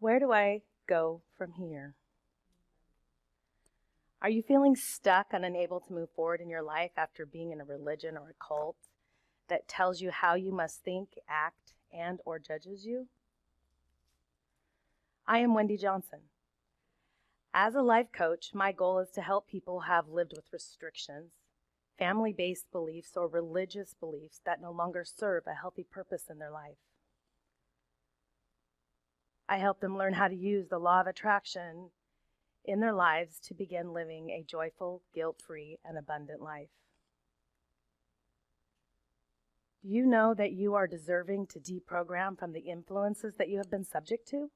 Where do I go from here? Are you feeling stuck and unable to move forward in your life after being in a religion or a cult that tells you how you must think, act, and or judges you? I am Wendy Johnson. As a life coach, my goal is to help people who have lived with restrictions, family-based beliefs, or religious beliefs that no longer serve a healthy purpose in their life. I help them learn how to use the law of attraction in their lives to begin living a joyful, guilt-free, and abundant life. Do you know that you are deserving to deprogram from the influences that you have been subject to?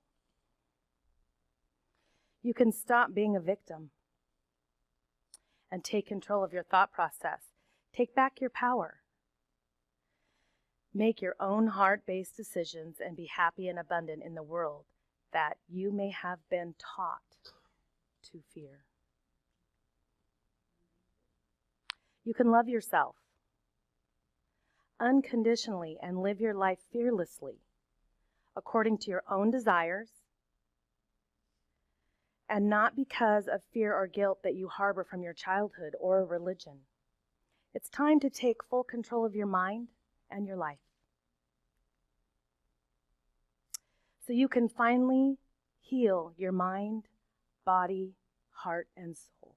You can stop being a victim and take control of your thought process. Take back your power. Make your own heart-based decisions and be happy and abundant in the world that you may have been taught to fear. You can love yourself unconditionally and live your life fearlessly according to your own desires and not because of fear or guilt that you harbor from your childhood or religion. It's time to take full control of your mind and your life, so you can finally heal your mind, body, heart, and soul.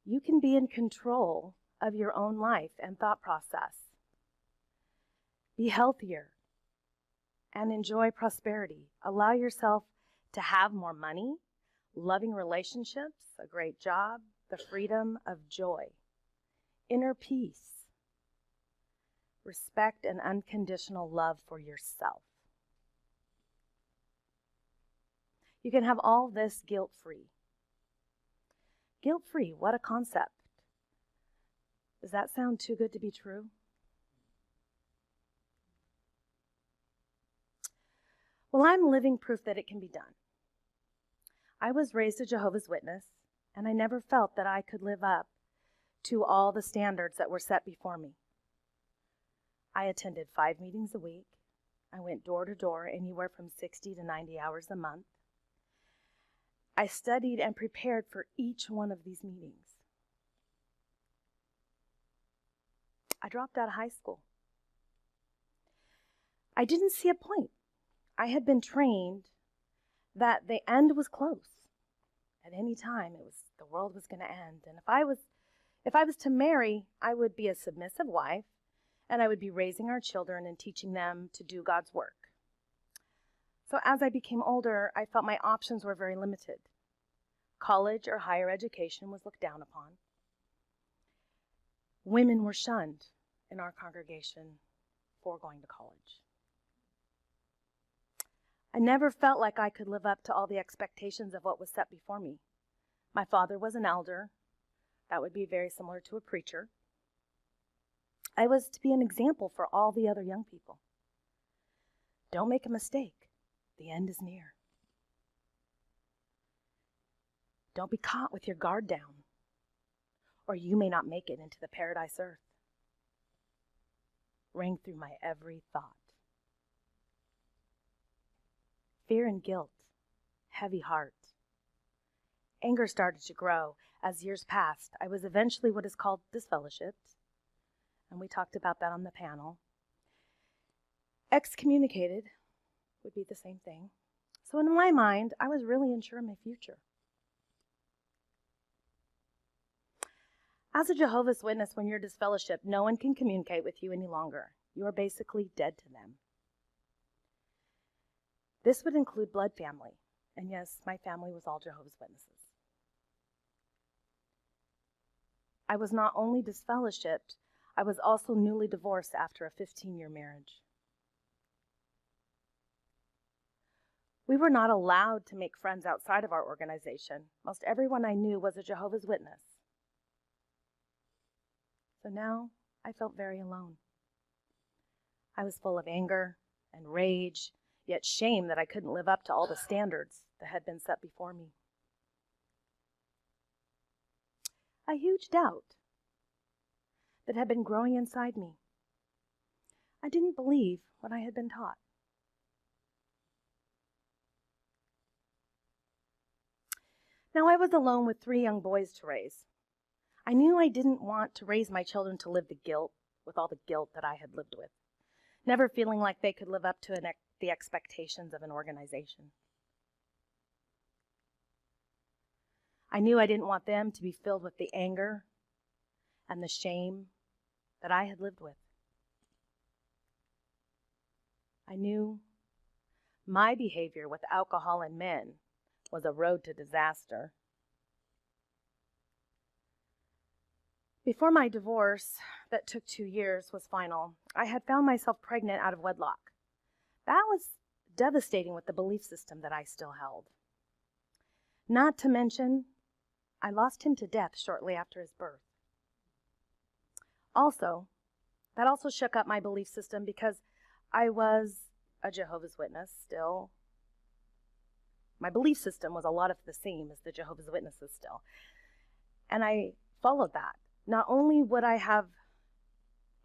You can be in control of your own life and thought process. Be healthier and enjoy prosperity. Allow yourself to have more money, loving relationships, a great job, the freedom of joy, inner peace, respect, and unconditional love for yourself. You can have all this guilt-free. Guilt-free, what a concept. Does that sound too good to be true? Well, I'm living proof that it can be done. I was raised a Jehovah's Witness, and I never felt that I could live up to all the standards that were set before me. I attended 5 meetings a week. I went door to door, anywhere from 60 to 90 hours a month. I studied and prepared for each one of these meetings. I dropped out of high school. I didn't see a point. I had been trained that the end was close. At any time, the world was going to end. And if I was to marry, I would be a submissive wife, and I would be raising our children and teaching them to do God's work. So as I became older, I felt my options were very limited. College or higher education was looked down upon. Women were shunned in our congregation for going to college. I never felt like I could live up to all the expectations of what was set before me. My father was an elder. That would be very similar to a preacher. I was to be an example for all the other young people. Don't make a mistake. The end is near. Don't be caught with your guard down, or you may not make it into the paradise earth. Rang through my every thought. Fear and guilt, heavy heart. Anger started to grow. As years passed, I was eventually what is called disfellowshipped, and we talked about that on the panel. Excommunicated would be the same thing. So in my mind, I was really unsure of my future. As a Jehovah's Witness, when you're disfellowshipped, no one can communicate with you any longer. You are basically dead to them. This would include blood family. And yes, my family was all Jehovah's Witnesses. I was not only disfellowshipped, I was also newly divorced after a 15-year marriage. We were not allowed to make friends outside of our organization. Most everyone I knew was a Jehovah's Witness. So now I felt very alone. I was full of anger and rage, yet shame that I couldn't live up to all the standards that had been set before me. A huge doubt that had been growing inside me. I didn't believe what I had been taught. Now I was alone with 3 young boys to raise. I knew I didn't want to raise my children to live with all the guilt that I had lived with, never feeling like they could live up to the expectations of an organization. I knew I didn't want them to be filled with the anger and the shame that I had lived with. I knew my behavior with alcohol and men was a road to disaster. Before my divorce, that took 2 years, was final, I had found myself pregnant out of wedlock. That was devastating with the belief system that I still held. Not to mention, I lost him to death shortly after his birth. That also shook up my belief system because I was a Jehovah's Witness still. My belief system was a lot of the same as the Jehovah's Witnesses still. And I followed that. Not only would I have,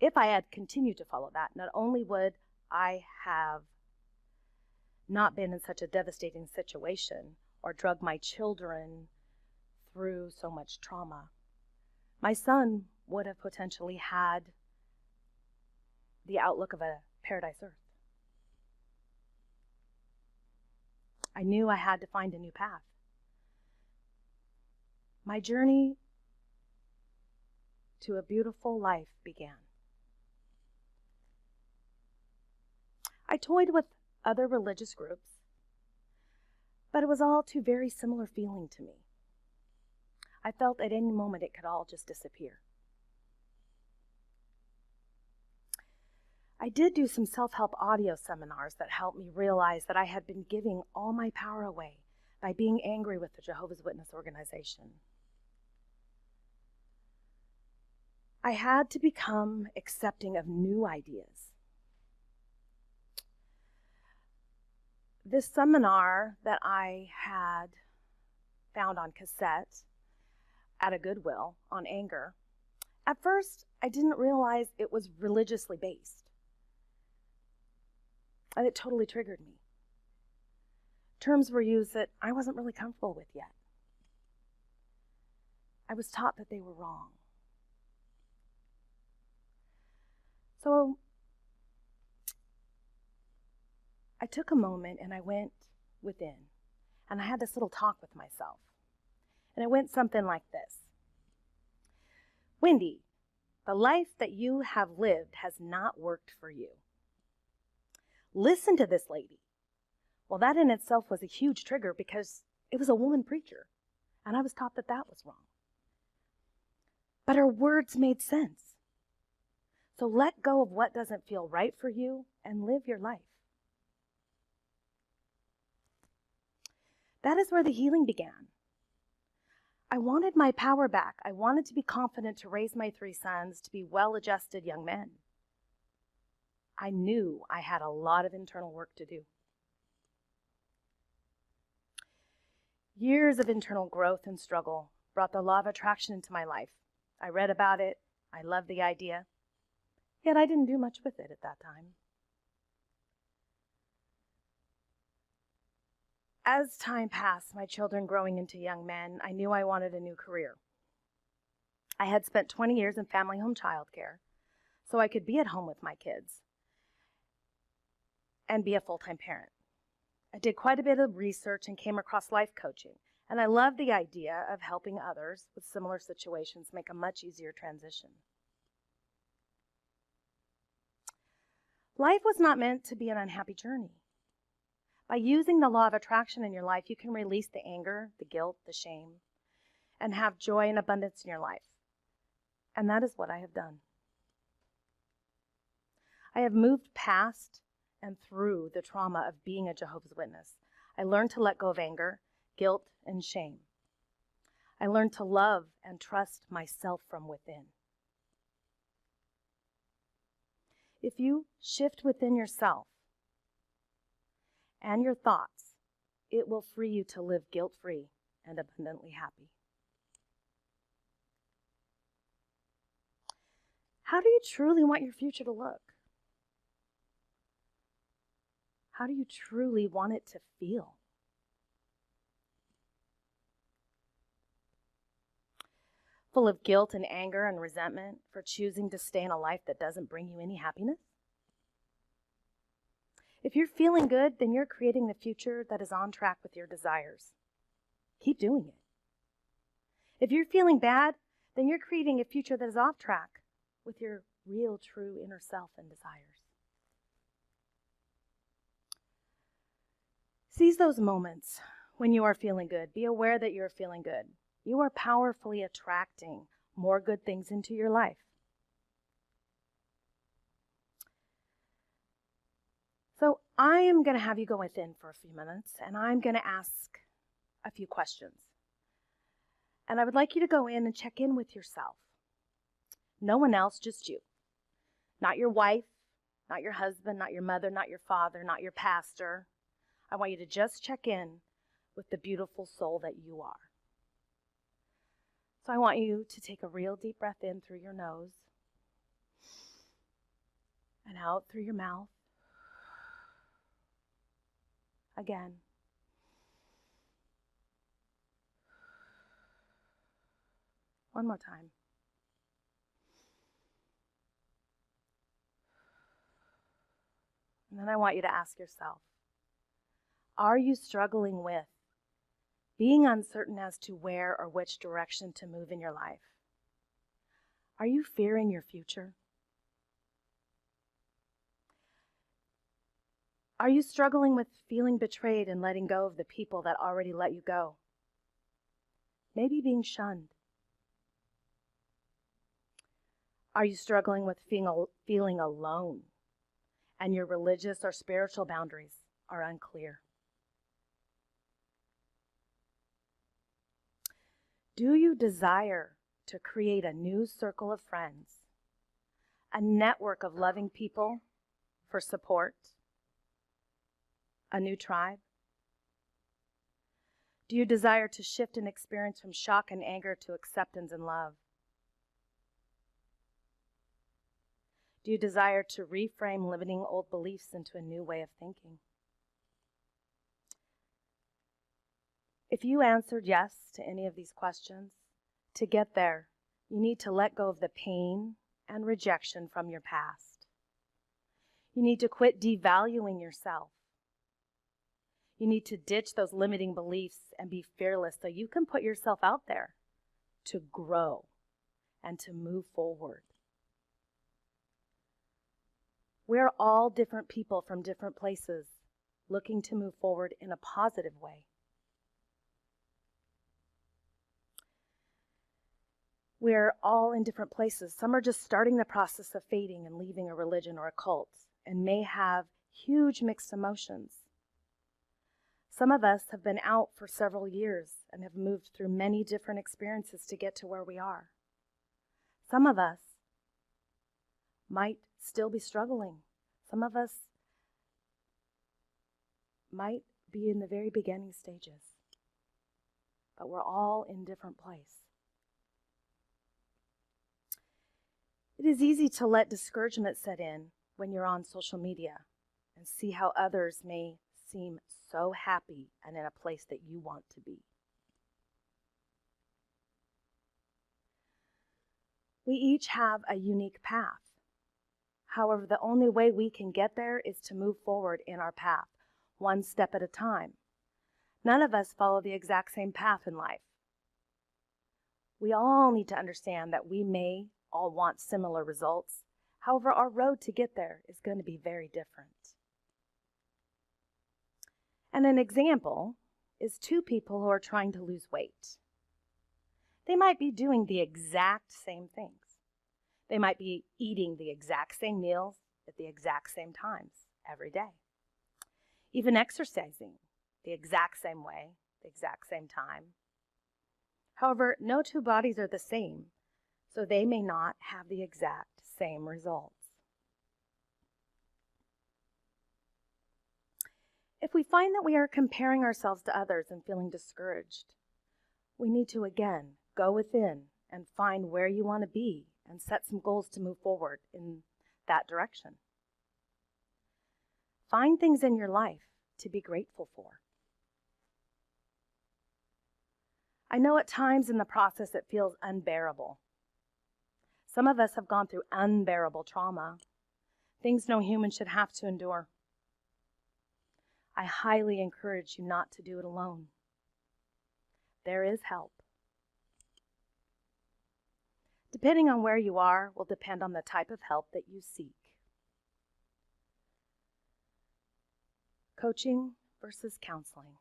if I had continued to follow that, not only would I have not been in such a devastating situation or drug my children through so much trauma, my son would have potentially had the outlook of a paradise earth. I knew I had to find a new path. My journey to a beautiful life began. I toyed with other religious groups, but it was all too very similar feeling to me. I felt at any moment it could all just disappear. I did do some self-help audio seminars that helped me realize that I had been giving all my power away by being angry with the Jehovah's Witness organization. I had to become accepting of new ideas. This seminar that I had found on cassette at a Goodwill on anger, at first I didn't realize it was religiously based. And it totally triggered me. Terms were used that I wasn't really comfortable with yet. I was taught that they were wrong. So I took a moment and I went within and I had this little talk with myself. And it went something like this. Wendy, the life that you have lived has not worked for you. Listen to this lady. Well, that in itself was a huge trigger because it was a woman preacher, and I was taught that that was wrong. But her words made sense. So let go of what doesn't feel right for you and live your life. That is where the healing began. I wanted my power back. I wanted to be confident to raise my 3 sons to be well-adjusted young men. I knew I had a lot of internal work to do. Years of internal growth and struggle brought the law of attraction into my life. I read about it. I loved the idea. Yet I didn't do much with it at that time. As time passed, my children growing into young men, I knew I wanted a new career. I had spent 20 years in family home childcare, so I could be at home with my kids and be a full-time parent. I did quite a bit of research and came across life coaching, and I loved the idea of helping others with similar situations make a much easier transition. Life was not meant to be an unhappy journey. By using the law of attraction in your life, you can release the anger, the guilt, the shame, and have joy and abundance in your life. And that is what I have done. I have moved past and through the trauma of being a Jehovah's Witness. I learned to let go of anger, guilt, and shame. I learned to love and trust myself from within. If you shift within yourself and your thoughts, it will free you to live guilt-free and abundantly happy. How do you truly want your future to look? How do you truly want it to feel? Full of guilt and anger and resentment for choosing to stay in a life that doesn't bring you any happiness? If you're feeling good, then you're creating the future that is on track with your desires. Keep doing it. If you're feeling bad, then you're creating a future that is off track with your real, true inner self and desires. Seize those moments when you are feeling good. Be aware that you're feeling good. You are powerfully attracting more good things into your life. So I am going to have you go within for a few minutes, and I'm going to ask a few questions. And I would like you to go in and check in with yourself. No one else, just you. Not your wife, not your husband, not your mother, not your father, not your pastor. I want you to just check in with the beautiful soul that you are. So I want you to take a real deep breath in through your nose and out through your mouth. Again. One more time. And then I want you to ask yourself, are you struggling with being uncertain as to where or which direction to move in your life? Are you fearing your future? Are you struggling with feeling betrayed and letting go of the people that already let you go? Maybe being shunned. Are you struggling with feeling alone and your religious or spiritual boundaries are unclear? Do you desire to create a new circle of friends, a network of loving people for support, a new tribe? Do you desire to shift an experience from shock and anger to acceptance and love? Do you desire to reframe limiting old beliefs into a new way of thinking? If you answered yes to any of these questions, to get there, you need to let go of the pain and rejection from your past. You need to quit devaluing yourself. You need to ditch those limiting beliefs and be fearless so you can put yourself out there to grow and to move forward. We're all different people from different places looking to move forward in a positive way. We're all in different places. Some are just starting the process of fading and leaving a religion or a cult and may have huge mixed emotions. Some of us have been out for several years and have moved through many different experiences to get to where we are. Some of us might still be struggling. Some of us might be in the very beginning stages. But we're all in different places. It is easy to let discouragement set in when you're on social media and see how others may seem so happy and in a place that you want to be. We each have a unique path. However, the only way we can get there is to move forward in our path, one step at a time. None of us follow the exact same path in life. We all need to understand that we may all want similar results. However, our road to get there is going to be very different. And an example is two people who are trying to lose weight. They might be doing the exact same things. They might be eating the exact same meals at the exact same times every day. Even exercising the exact same way, the exact same time. However, no two bodies are the same, so they may not have the exact same results. If we find that we are comparing ourselves to others and feeling discouraged, we need to again go within and find where you want to be and set some goals to move forward in that direction. Find things in your life to be grateful for. I know at times in the process it feels unbearable. Some of us have gone through unbearable trauma, things no human should have to endure. I highly encourage you not to do it alone. There is help. Depending on where you are will depend on the type of help that you seek. Coaching versus counseling.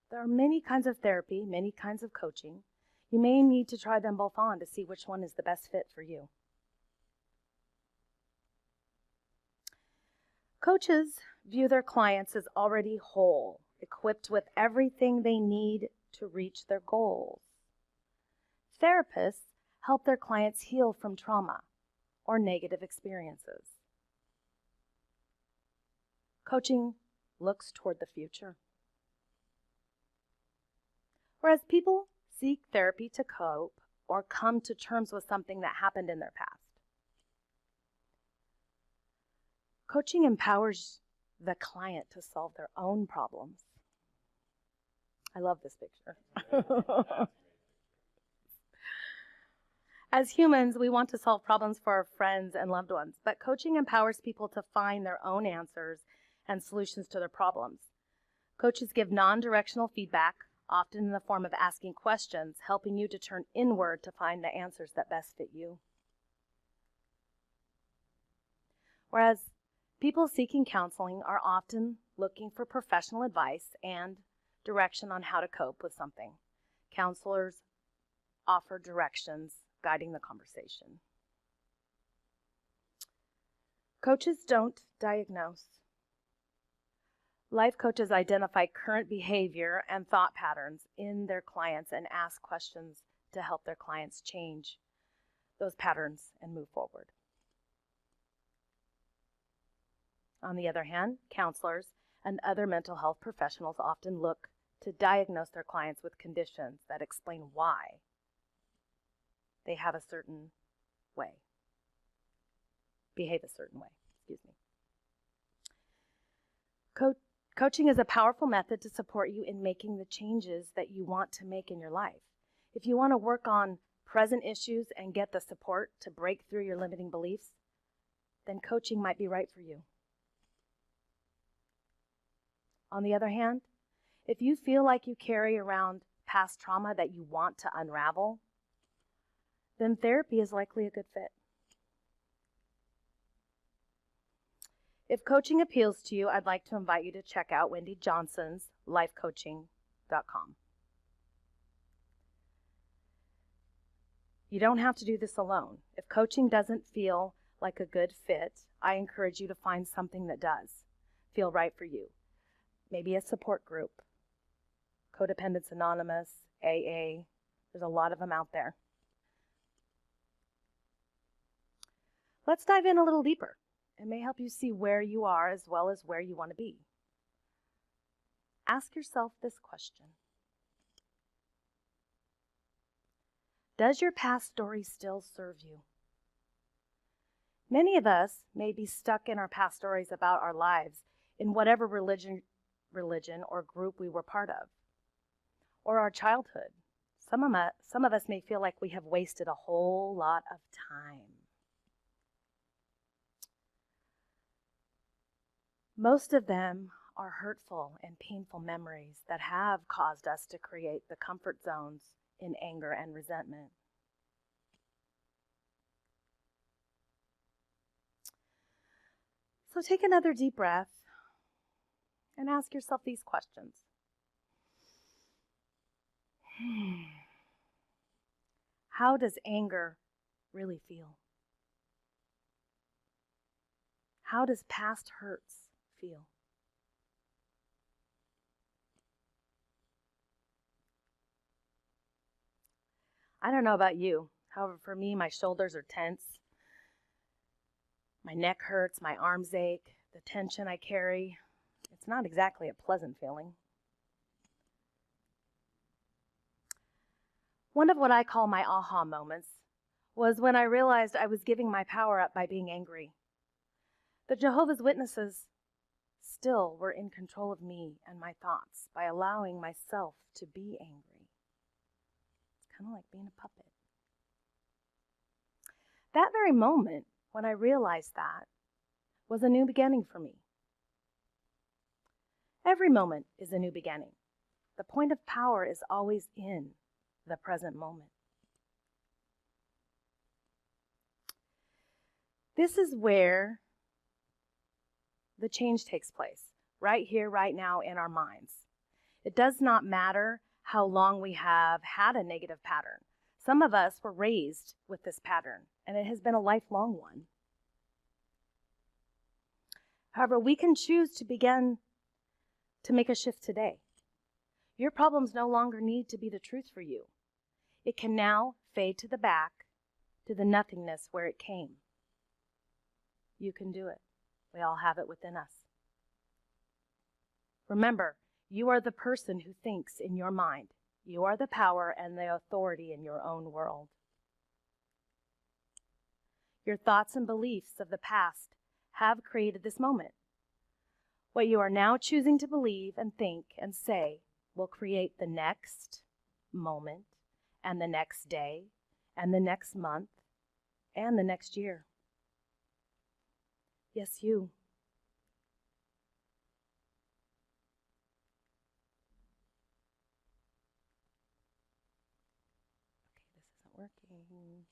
There are many kinds of therapy, many kinds of coaching. You may need to try them both on to see which one is the best fit for you. Coaches view their clients as already whole, equipped with everything they need to reach their goals. Therapists help their clients heal from trauma or negative experiences. Coaching looks toward the future. Whereas people seek therapy to cope or come to terms with something that happened in their past. Coaching empowers the client to solve their own problems. I love this picture. As humans, we want to solve problems for our friends and loved ones, but coaching empowers people to find their own answers and solutions to their problems. Coaches give non-directional feedback, often in the form of asking questions, helping you to turn inward to find the answers that best fit you. Whereas people seeking counseling are often looking for professional advice and direction on how to cope with something. Counselors offer directions guiding the conversation. Coaches don't diagnose. Life coaches identify current behavior and thought patterns in their clients and ask questions to help their clients change those patterns and move forward. On the other hand, counselors and other mental health professionals often look to diagnose their clients with conditions that explain why they have a certain way, behave a certain way, Coaching is a powerful method to support you in making the changes that you want to make in your life. If you want to work on present issues and get the support to break through your limiting beliefs, then coaching might be right for you. On the other hand, if you feel like you carry around past trauma that you want to unravel, then therapy is likely a good fit. If coaching appeals to you, I'd like to invite you to check out Wendy Johnson's lifecoaching.com. You don't have to do this alone. If coaching doesn't feel like a good fit, I encourage you to find something that does feel right for you. Maybe a support group, Codependence Anonymous, AA. There's a lot of them out there. Let's dive in a little deeper. It may help you see where you are as well as where you want to be. Ask yourself this question. Does your past story still serve you? Many of us may be stuck in our past stories about our lives in whatever religion or group we were part of, or our childhood. Some of us may feel like we have wasted a whole lot of time. Most of them are hurtful and painful memories that have caused us to create the comfort zones in anger and resentment. So take another deep breath and ask yourself these questions. How does anger really feel? How does past hurts feel? I don't know about you. However, for me, my shoulders are tense. My neck hurts, my arms ache, the tension I carry. It's not exactly a pleasant feeling. One of what I call my aha moments was when I realized I was giving my power up by being angry. The Jehovah's Witnesses still were in control of me and my thoughts by allowing myself to be angry. It's kind of like being a puppet. That very moment, when I realized that, was a new beginning for me. Every moment is a new beginning. The point of power is always in the present moment. This is where the change takes place, right here, right now, in our minds. It does not matter how long we have had a negative pattern. Some of us were raised with this pattern, and it has been a lifelong one. However, we can choose to begin to make a shift today. Your problems no longer need to be the truth for you. It can now fade to the back, to the nothingness where it came. You can do it. We all have it within us. Remember, you are the person who thinks in your mind. You are the power and the authority in your own world. Your thoughts and beliefs of the past have created this moment. What you are now choosing to believe and think and say will create the next moment and the next day and the next month and the next year. Yes, you. Okay, this isn't working.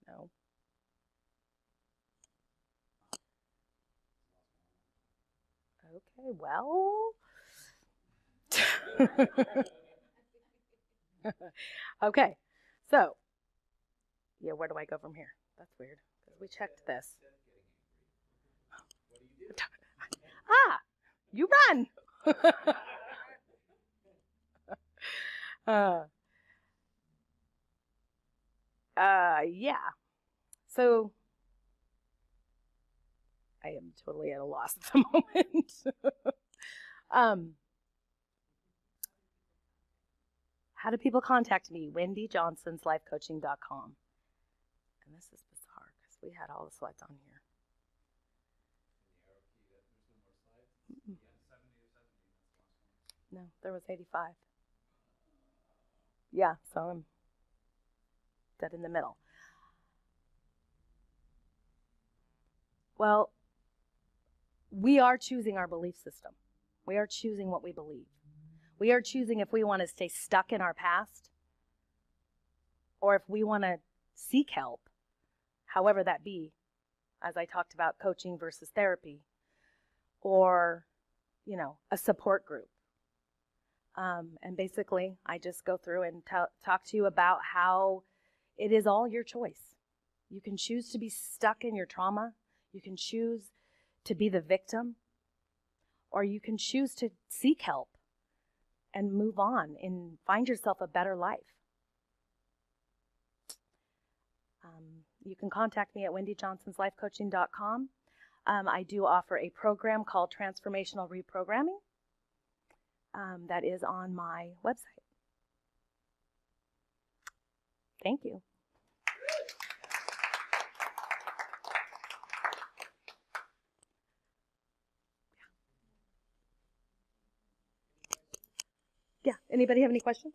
No. Okay, well. Okay, so, yeah, where do I go from here? That's weird, because we checked this. Ah, you run! Yeah. So, I am totally at a loss at the moment. How do people contact me? Wendy Johnson's lifecoaching.com. And this is bizarre because we had all the slides on here. No, there was 85. Yeah, so I'm dead in the middle. Well, we are choosing our belief system. We are choosing what we believe. We are choosing if we want to stay stuck in our past or if we want to seek help, however that be, as I talked about coaching versus therapy, or, a support group. And basically, I just go through and talk to you about how it is all your choice. You can choose to be stuck in your trauma. You can choose to be the victim, or you can choose to seek help and move on and find yourself a better life. You can contact me at wendyjohnsonslifecoaching.com. I do offer a program called Transformational Reprogramming that is on my website. Thank you. Yeah, anybody have any questions?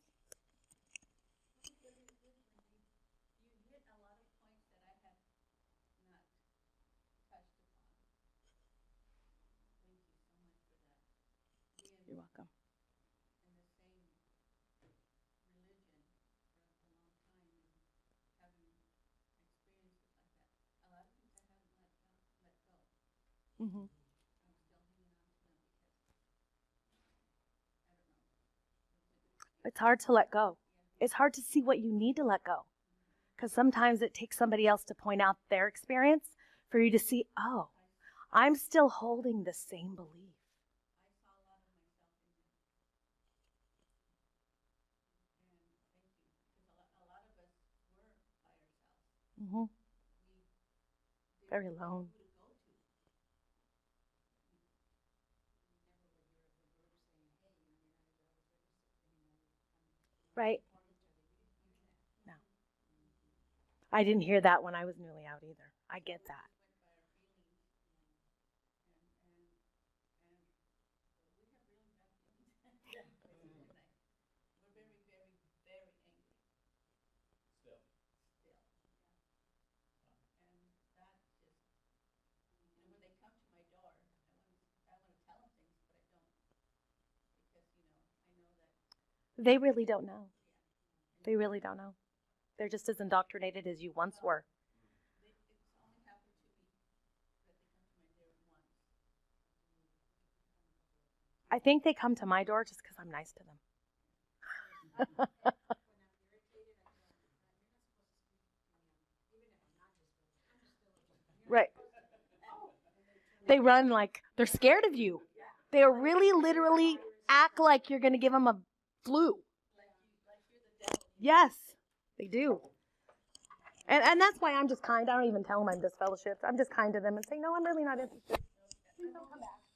You're welcome. Mm-hmm. It's hard to let go. It's hard to see what you need to let go. Because sometimes it takes somebody else to point out their experience for you to see, oh, I'm still holding the same belief. Mm-hmm. Very alone. Right? No. I didn't hear that when I was newly out either. I get that. They really don't know. They really don't know. They're just as indoctrinated as you once were. I think they come to my door just because I'm nice to them. Right. They run like they're scared of you. They really literally act like you're going to give them a flu. Yes, they do. And that's why I'm just kind. I don't even tell them I'm disfellowshipped. I'm just kind to them and say, no, I'm really not interested. Please don't come back.